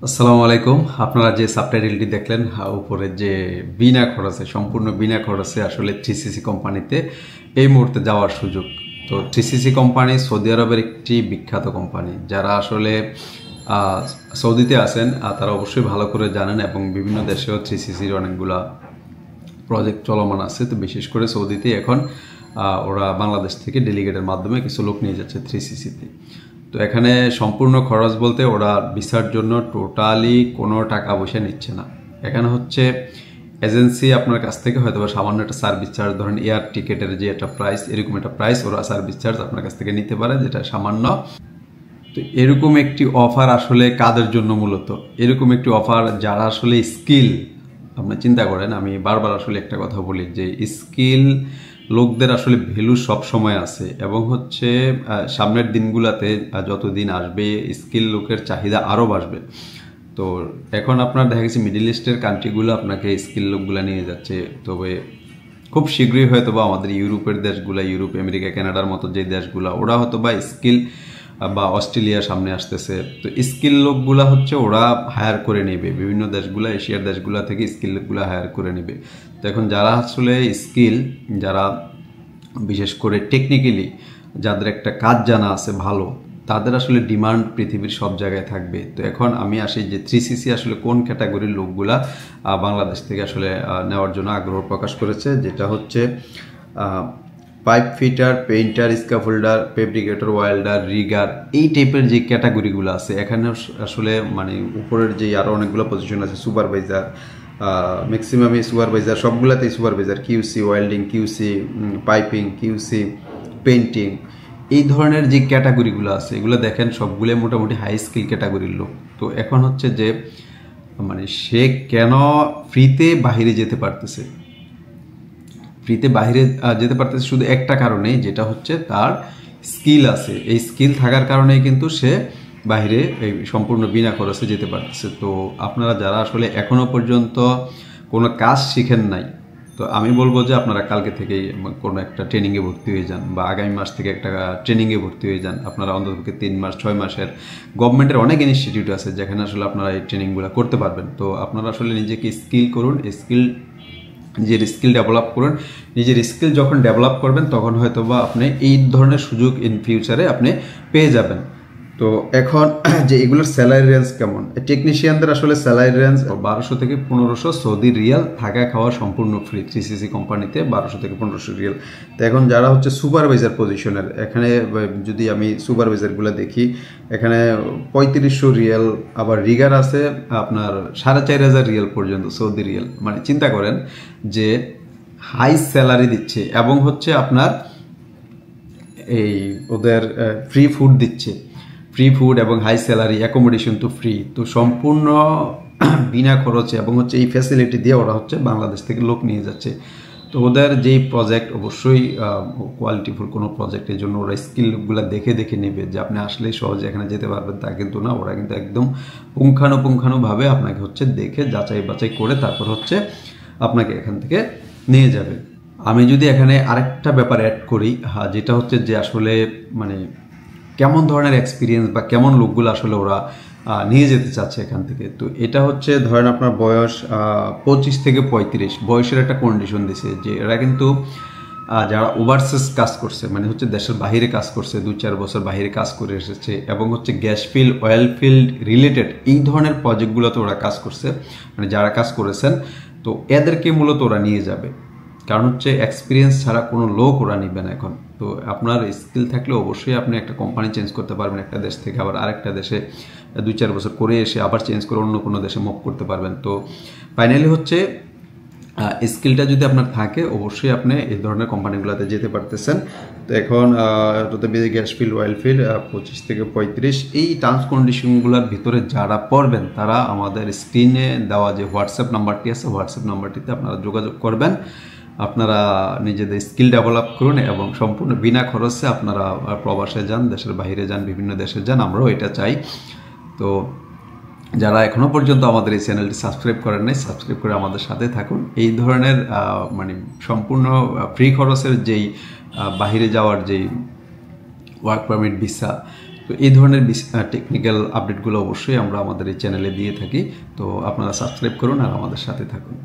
আসসালামু আলাইকুম। আপনারা যে সাবটাইটেলটি দেখলেন উপরে যে বিনা খরচে সম্পূর্ণ বিনা খরচে আসলে 3CC কোম্পানিতে এই মুহূর্তে যাওয়ার সুযোগ। তো 3CC কোম্পানি সৌদি আরবের একটি বিখ্যাত কোম্পানি। যারা আসলে সৌদিতে আছেন তারা অবশ্যই ভালো করে জানেন এবং বিভিন্ন দেশেও 3CCর অনেকগুলা প্রজেক্ট চলমান আছে। তো বিশেষ করে সৌদিতে এখন ওরা বাংলাদেশ থেকে ডেলিগেটের মাধ্যমে কিছু লোক নিয়ে যাচ্ছে 3CCতে। তো এখানে সম্পূর্ণ খরচ বলতে ওরা ভিসার জন্য টোটালি কোনো টাকা পয়সা নিচ্ছে না। এখানে হচ্ছে এজেন্সি আপনার কাছ থেকে হয়তো সামান্য একটা সার্ভিস চার্জ, ধরেন এয়ার টিকেটের যে একটা প্রাইস, এরকম একটা প্রাইস ওরা সার্ভিস চার্জ আপনার কাছ থেকে নিতে পারে, যেটা সামান্য। তো এরকম একটি অফার আসলে কাদের জন্য? মূলত এরকম একটি অফার যারা আসলে স্কিল, আপনি চিন্তা করেন, আমি বারবার আসলে একটা কথা বলি যে স্কিল লোকদের আসলে ভ্যালু সব সময় আছে এবং হচ্ছে সামনের দিনগুলোতে যত দিন আসবে স্কিল লোকের চাহিদা আরও বাড়বে। তো এখন আপনার দেখা গেছে মিডল ইস্টের কান্ট্রিগুলো আপনাকে স্কিল লোকগুলো নিয়ে যাচ্ছে। তবে খুব শীঘ্রই হয়তো বা আমাদের ইউরোপের দেশগুলো, ইউরোপ, আমেরিকা, কানাডার মতো যে দেশগুলো, ওরা হয়তো বা স্কিল বা অস্ট্রেলিয়া সামনে আসতেছে। তো স্কিল লোকগুলা হচ্ছে ওরা হায়ার করে নেবে, বিভিন্ন দেশগুলো, এশিয়ার দেশগুলো থেকে স্কিল লোকগুলো হায়ার করে নেবে। তো এখন যারা আসলে স্কিল, যারা বিশেষ করে টেকনিক্যালি যাদের একটা কাজ জানা আছে ভালো, তাদের আসলে ডিমান্ড পৃথিবীর সব জায়গায় থাকবে। তো এখন আমি আসি যে 3CC আসলে কোন ক্যাটাগরির লোকগুলা বাংলাদেশ থেকে আসলে নেওয়ার জন্য আগ্রহ প্রকাশ করেছে, যেটা হচ্ছে pipe fitter, painter, scaffolder, fabricator, welder, rigger, এই টাইপের যে ক্যাটাগরিগুলো আছে। এখানে আসলে মানে উপরের যে আরও অনেকগুলো পজিশন আছে, সুপারভাইজার, ম্যাক্সিমামই সুপারভাইজার, সবগুলোতেই supervisor, QC, welding, QC, piping, QC, painting, এই ধরনের যে ক্যাটাগরিগুলো আছে এগুলো দেখেন সবগুলো মোটামুটি হাই স্কিল ক্যাটাগরির লোক। তো এখন হচ্ছে যে মানে সে কেন ফ্রিতে বাহিরে যেতে পারতেছে? ফ্রিতে বাইরে যেতে পারতেছে শুধু একটা কারণেই, যেটা হচ্ছে তার স্কিল আছে। এই স্কিল থাকার কারণেই কিন্তু সে বাইরে এই সম্পূর্ণ বিনা খরচে যেতে পারতেছে। তো আপনারা যারা আসলে এখনো পর্যন্ত কোনো কাজ শিখেন নাই, তো আমি বলবো যে আপনারা কালকে থেকেই কোনো একটা ট্রেনিংয়ে ভর্তি হয়ে যান, বা আগামী মাস থেকে একটা ট্রেনিংয়ে ভর্তি হয়ে যান। আপনারা অন্ততপক্ষে 3 মাস 6 মাসের গভর্নমেন্টের অনেক ইনস্টিটিউট আছে যেখানে আসলে আপনারা এই ট্রেনিংগুলো করতে পারবেন। তো আপনারা আসলে নিজেকে স্কিল করুন, নিজের স্কিল ডেভেলপ করুন। নিজের স্কিল যখন ডেভেলপ করবেন তখন হয়তো বা আপনি এই ধরনের সুযোগ ইন ফিউচারে আপনি পেয়ে যাবেন। তো এখন যে এগুলোর স্যালারি রেঞ্জ কেমন? টেকনিশিয়ানদের আসলে স্যালারি রেঞ্জ 1200 থেকে 1500 সৌদি রিয়াল, থাকা খাওয়া সম্পূর্ণ ফ্রি 3CC কোম্পানিতে, 1200 থেকে 1500 রিয়াল। তো এখন যারা হচ্ছে সুপারভাইজার পজিশনের, এখানে যদি আমি সুপারভাইজারগুলো দেখি, এখানে 3500 রিয়াল, আবার রিগার আছে আপনার 4500 রিয়াল পর্যন্ত সৌদি রিয়াল। মানে চিন্তা করেন যে হাই স্যালারি দিচ্ছে এবং হচ্ছে আপনার এই ওদের ফ্রি ফুড দিচ্ছে, ফ্রি ফুড এবং হাই স্যালারি, অ্যাকোমোডেশন তো ফ্রি। তো সম্পূর্ণ বিনা খরচে এবং হচ্ছে এই ফ্যাসিলিটি দিয়ে ওরা হচ্ছে বাংলাদেশ থেকে লোক নিয়ে যাচ্ছে। তো ওদের যেই প্রজেক্ট অবশ্যই কোয়ালিটিফুল কোনো প্রজেক্ট, এই জন্য ওরা স্কিলগুলো দেখে দেখে নেবে। যে আপনি আসলেই সহজে এখানে যেতে পারবেন তা কিন্তু না, ওরা কিন্তু একদম পুঙ্খানুপুঙ্খানুভাবে আপনাকে হচ্ছে দেখে যাচাই বাছাই করে তারপর হচ্ছে আপনাকে এখান থেকে নিয়ে যাবে। আমি যদি এখানে আরেকটা ব্যাপার অ্যাড করি, যেটা হচ্ছে যে আসলে মানে কেমন ধরনের এক্সপিরিয়েন্স বা কেমন লোকগুলো আসলে ওরা নিয়ে যেতে চাচ্ছে এখান থেকে। তো এটা হচ্ছে ধরেন আপনার বয়স 25 থেকে 35 বয়সের একটা কন্ডিশন দিছে, যে এরা কিন্তু যারা ওভারসিজ কাজ করছে, মানে হচ্ছে দেশের বাহিরে কাজ করছে, 2-4 বছর বাহিরে কাজ করে এসেছে এবং হচ্ছে gas field, oil field related এই ধরনের প্রজেক্টগুলোতে ওরা কাজ করছে, মানে যারা কাজ করেছেন। তো এদেরকে মূলত ওরা নিয়ে যাবে, কারণ হচ্ছে এক্সপিরিয়েন্স ছাড়া কোনো লোক ওরা নিবে না এখন। তো আপনার স্কিল থাকলে অবশ্যই আপনি একটা কোম্পানি চেঞ্জ করতে পারবেন, একটা দেশ থেকে আবার আরেকটা দেশে 2-4 বছর করে এসে আবার চেঞ্জ করে অন্য কোনো দেশে মুভ করতে পারবেন। তো ফাইনালি হচ্ছে স্কিলটা যদি আপনার থাকে অবশ্যই আপনি এই ধরনের কোম্পানিগুলোতে যেতে পারতেছেন। তো এখন গ্যাস ফিল্ড, অয়েল ফিল্ড 25 থেকে 35, এই টার্মস কন্ডিশনগুলোর ভিতরে যারা পড়বেন তারা আমাদের স্ক্রিনে দেওয়া যে হোয়াটসঅ্যাপ নাম্বারটি আছে, হোয়াটসঅ্যাপ নাম্বারটিতে আপনারা যোগাযোগ করবেন। আপনারা নিজেদের স্কিল ডেভেলপ করুন এবং সম্পূর্ণ বিনা খরচে আপনারা প্রবাসে যান, দেশের বাইরে যান, বিভিন্ন দেশে যান, আমরাও এটা চাই। তো যারা এখনো পর্যন্ত আমাদের এই চ্যানেলটি সাবস্ক্রাইব করেন নাই, সাবস্ক্রাইব করে আমাদের সাথে থাকুন। এই ধরনের মানে সম্পূর্ণ ফ্রি খরচের যেই বাহিরে যাওয়ার যেই ওয়ার্ক পারমিট, ভিসা, তো এই ধরনের টেকনিক্যাল আপডেটগুলো অবশ্যই আমরা আমাদের এই চ্যানেলে দিয়ে থাকি। তো আপনারা সাবস্ক্রাইব করুন আর আমাদের সাথে থাকুন।